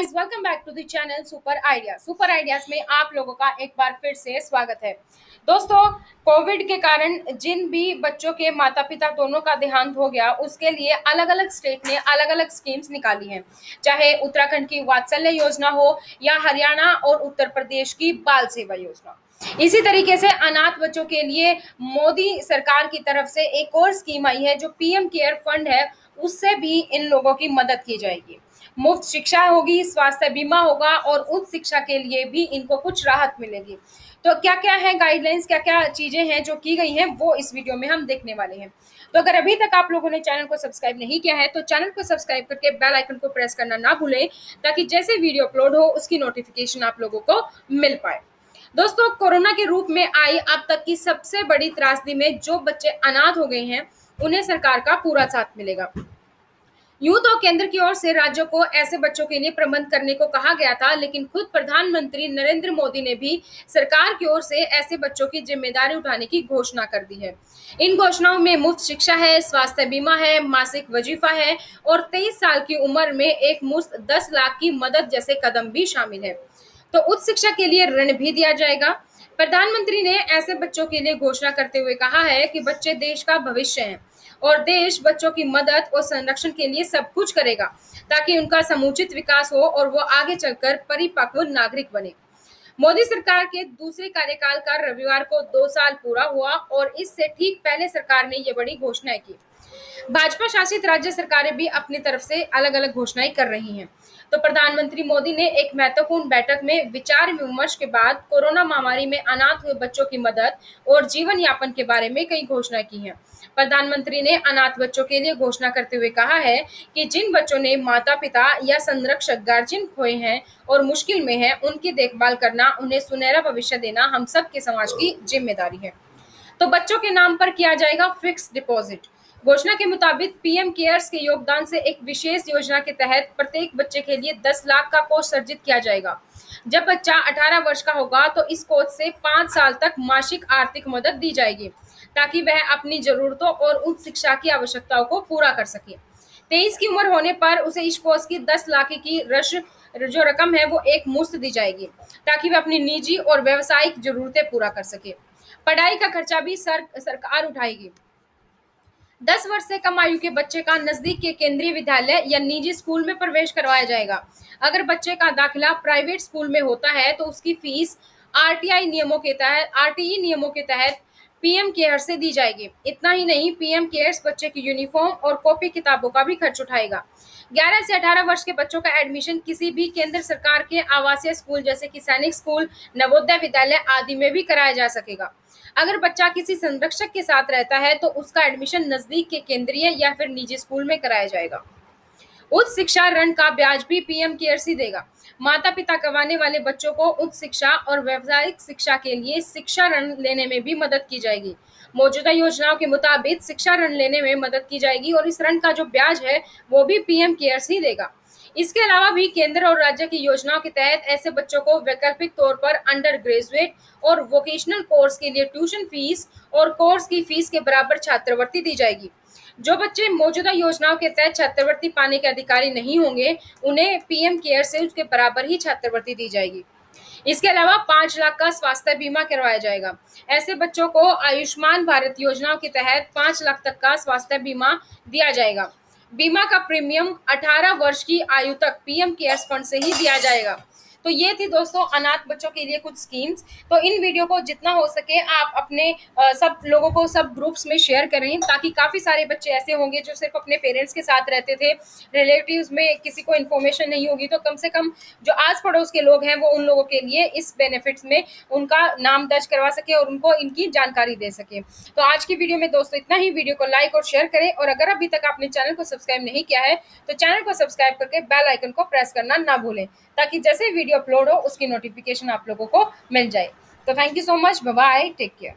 Guys, welcome back to the channel super idea. Super ideas में आप लोगों का एक बार फिर से स्वागत है। दोस्तों, कोविड के कारण जिन भी बच्चों के माता पिता दोनों का देहांत हो गया, उसके लिए अलग अलग स्टेट ने अलग अलग स्कीम्स निकाली हैं। चाहे उत्तराखंड की वात्सल्य योजना हो या हरियाणा और उत्तर प्रदेश की बाल सेवा योजना। इसी तरीके से अनाथ बच्चों के लिए मोदी सरकार की तरफ से एक और स्कीम आई है, जो पीएम केयर फंड है, उससे भी इन लोगों की मदद की जाएगी। मुफ्त शिक्षा होगी, स्वास्थ्य बीमा होगा और उच्च शिक्षा के लिए भी इनको कुछ राहत मिलेगी। तो क्या क्या है गाइडलाइंस, क्या क्या चीजें हैं जो की गई हैं, वो इस वीडियो में हम देखने वाले हैं। तो अगर अभी तक आप लोगों ने चैनल को सब्सक्राइब नहीं किया है तो चैनल को सब्सक्राइब करके बेल आइकन को प्रेस करना ना भूलें, ताकि जैसे वीडियो अपलोड हो उसकी नोटिफिकेशन आप लोगों को मिल पाए। दोस्तों, कोरोना के रूप में आई अब तक की सबसे बड़ी त्रासदी में जो बच्चे अनाथ हो गए हैं, उन्हें सरकार का पूरा साथ मिलेगा। यूं तो केंद्र की ओर से राज्यों को ऐसे बच्चों के लिए प्रबंध करने को कहा गया था, लेकिन खुद प्रधानमंत्री नरेंद्र मोदी ने भी सरकार की ओर से ऐसे बच्चों की जिम्मेदारी उठाने की घोषणा कर दी है। इन घोषणाओं में मुफ्त शिक्षा है, स्वास्थ्य बीमा है, मासिक वजीफा है और 23 साल की उम्र में एक मुश्त 10 लाख की मदद जैसे कदम भी शामिल है। तो उच्च शिक्षा के लिए ऋण भी दिया जाएगा। प्रधानमंत्री ने ऐसे बच्चों के लिए घोषणा करते हुए कहा है कि बच्चे देश का भविष्य हैं और देश बच्चों की मदद और संरक्षण के लिए सब कुछ करेगा, ताकि उनका समुचित विकास हो और वो आगे चलकर परिपक्व नागरिक बने। मोदी सरकार के दूसरे कार्यकाल का रविवार को 2 साल पूरा हुआ और इससे ठीक पहले सरकार ने ये बड़ी घोषणाएं की। भाजपा शासित राज्य सरकारें भी अपनी तरफ से अलग अलग घोषणाएं कर रही हैं। तो प्रधानमंत्री मोदी ने एक महत्वपूर्ण बैठक में विचार विमर्श के बाद कोरोना महामारी में अनाथ हुए बच्चों की मदद और जीवन यापन के बारे में कई घोषणा की हैं। प्रधानमंत्री ने अनाथ बच्चों के लिए घोषणा करते हुए कहा है कि जिन बच्चों ने माता पिता या संरक्षक गार्जियन खोए हैं और मुश्किल में हैं, उनकी देखभाल करना, उन्हें सुनहरा भविष्य देना हम सब के समाज की जिम्मेदारी है। तो बच्चों के नाम पर किया जाएगा फिक्स डिपॉजिट। घोषणा के मुताबिक पीएम केयर्स के योगदान से एक विशेष योजना के तहत प्रत्येक बच्चे के लिए 10 लाख का कोष सर्जित किया जाएगा। जब बच्चा 18 वर्ष का होगा तो इस कोष से 5 साल तक मासिक आर्थिक मदद दी जाएगी, ताकि वह अपनी जरूरतों और उच्च शिक्षा की आवश्यकताओं को पूरा कर सके। 23 की उम्र होने पर उसे इस कोष की 10 लाख की जो रकम है वो एक मुश्त दी जाएगी, ताकि वह अपनी निजी और व्यावसायिक जरूरतें पूरा कर सके। पढ़ाई का खर्चा भी सरकार उठाएगी। 10 वर्ष से कम आयु के बच्चे का नजदीक के केंद्रीय विद्यालय या निजी स्कूल में प्रवेश करवाया जाएगा। अगर बच्चे का दाखिला प्राइवेट स्कूल में होता है तो उसकी फीस आरटीई नियमों के तहत पीएम केयर से दी जाएगी। इतना ही नहीं, पीएम केयर्स बच्चे की यूनिफॉर्म और कॉपी किताबों का भी खर्च उठाएगा। 11 से 18 वर्ष के बच्चों का एडमिशन किसी भी केंद्र सरकार के आवासीय स्कूल जैसे कि सैनिक स्कूल, नवोदय विद्यालय आदि में भी कराया जा सकेगा। अगर बच्चा किसी संरक्षक के साथ रहता है तो उसका एडमिशन नजदीक के केंद्रीय या फिर निजी स्कूल में कराया जाएगा। उच्च शिक्षा ऋण का ब्याज भी पीएम केयर्स ही देगा। माता पिता कमाने वाले बच्चों को उच्च शिक्षा और व्यावसायिक शिक्षा के लिए शिक्षा ऋण लेने में भी मदद की जाएगी। मौजूदा योजनाओं के मुताबिक शिक्षा ऋण लेने में मदद की जाएगी और इस ऋण का जो ब्याज है वो भी पीएम केयर्स ही देगा। इसके अलावा भी केंद्र और राज्य की योजनाओं के तहत ऐसे बच्चों को वैकल्पिक तौर पर अंडर ग्रेजुएट और वोकेशनल कोर्स के लिए ट्यूशन फीस और कोर्स की फीस के बराबर छात्रवृत्ति दी जाएगी। जो बच्चे मौजूदा योजनाओं के तहत छात्रवृत्ति पाने के अधिकारी नहीं होंगे, उन्हें पीएम केयर से उसके बराबर ही छात्रवृत्ति दी जाएगी। इसके अलावा 5 लाख का स्वास्थ्य बीमा करवाया जाएगा। ऐसे बच्चों को आयुष्मान भारत योजनाओं के तहत 5 लाख तक का स्वास्थ्य बीमा दिया जाएगा। बीमा का प्रीमियम 18 वर्ष की आयु तक पीएम केयर्स फंड से ही दिया जाएगा। तो ये थी दोस्तों अनाथ बच्चों के लिए कुछ स्कीम्स। तो इन वीडियो को जितना हो सके आप अपने सब लोगों को सब ग्रुप्स में शेयर करें, ताकि काफ़ी सारे बच्चे ऐसे होंगे जो सिर्फ अपने पेरेंट्स के साथ रहते थे, रिलेटिव्स में किसी को इन्फॉर्मेशन नहीं होगी, तो कम से कम जो आस पड़ोस के लोग हैं वो उन लोगों के लिए इस बेनिफिट्स में उनका नाम दर्ज करवा सके और उनको इनकी जानकारी दे सके। तो आज की वीडियो में दोस्तों इतना ही। वीडियो को लाइक और शेयर करें और अगर अभी तक आपने चैनल को सब्सक्राइब नहीं किया है तो चैनल को सब्सक्राइब करके बेल आइकन को प्रेस करना ना भूलें, ताकि जैसे वीडियो अपलोड हो उसकी नोटिफिकेशन आप लोगों को मिल जाए। तो thank you so much, bye bye, take care.